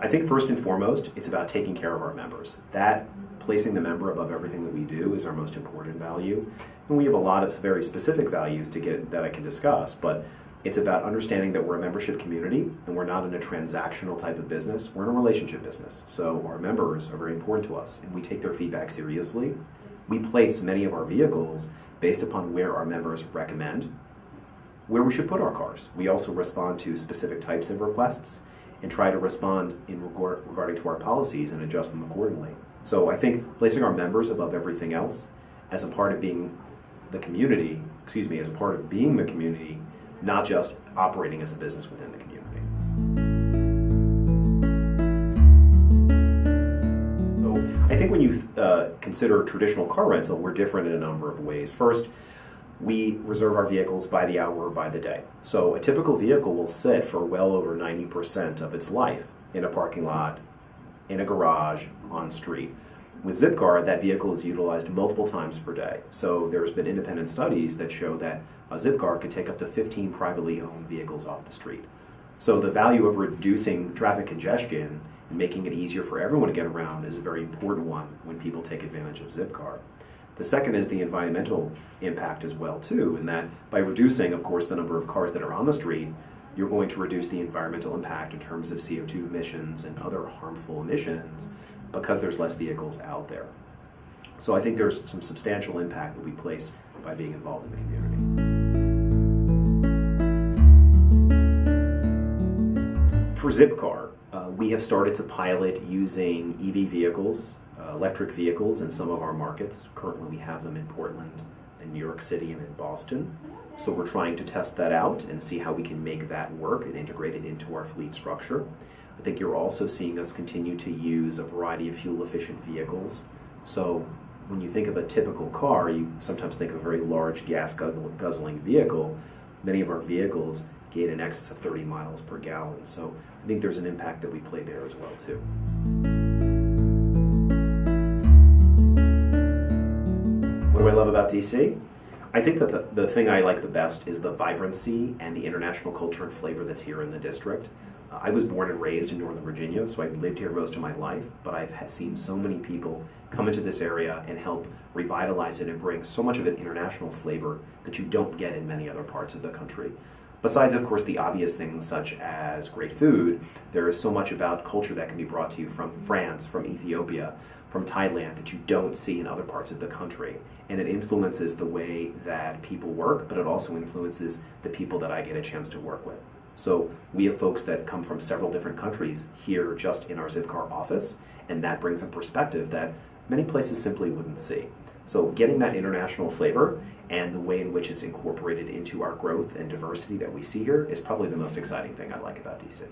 I think first and foremost, it's about taking care of our members. That, placing the member above everything that we do, is our most important value. And we have a lot of very specific values that I can discuss, but it's about understanding that we're a membership community and we're not in a transactional type of business. We're in a relationship business. So our members are very important to us and we take their feedback seriously. We place many of our vehicles based upon where our members recommend where we should put our cars. We also respond to specific types of requests and try to respond regarding to our policies and adjust them accordingly. So I think placing our members above everything else as a part of being the community, as a part of being the community, not just operating as a business within the community. So I think when you consider traditional car rental, we're different in a number of ways. First, we reserve our vehicles by the hour or by the day. So a typical vehicle will sit for well over 90% of its life in a parking lot, in a garage, on street. With Zipcar, that vehicle is utilized multiple times per day. So there's been independent studies that show that a Zipcar could take up to 15 privately owned vehicles off the street. So the value of reducing traffic congestion and making it easier for everyone to get around is a very important one when people take advantage of Zipcar. The second is the environmental impact as well too, in that by reducing, of course, the number of cars that are on the street, you're going to reduce the environmental impact in terms of CO2 emissions and other harmful emissions because there's less vehicles out there. So I think there's some substantial impact that we place by being involved in the community. For Zipcar, we have started to pilot using EV vehicles, electric vehicles in some of our markets. Currently we have them in Portland, in New York City, and in Boston. So we're trying to test that out and see how we can make that work and integrate it into our fleet structure. I think you're also seeing us continue to use a variety of fuel-efficient vehicles. So when you think of a typical car, you sometimes think of a very large gas-guzzling vehicle. Many of our vehicles gain in excess of 30 miles per gallon. So I think there's an impact that we play there as well too. What do I love about DC? I think that the thing I like the best is the vibrancy and the international culture and flavor that's here in the district. I was born and raised in Northern Virginia, so I've lived here most of my life, but I've seen so many people come into this area and help revitalize it and bring so much of an international flavor that you don't get in many other parts of the country. Besides, of course, the obvious things such as great food, there is so much about culture that can be brought to you from France, from Ethiopia, from Thailand that you don't see in other parts of the country. And it influences the way that people work, but it also influences the people that I get a chance to work with. So we have folks that come from several different countries here just in our Zipcar office, and that brings a perspective that many places simply wouldn't see. So getting that international flavor and the way in which it's incorporated into our growth and diversity that we see here is probably the most exciting thing I like about DC.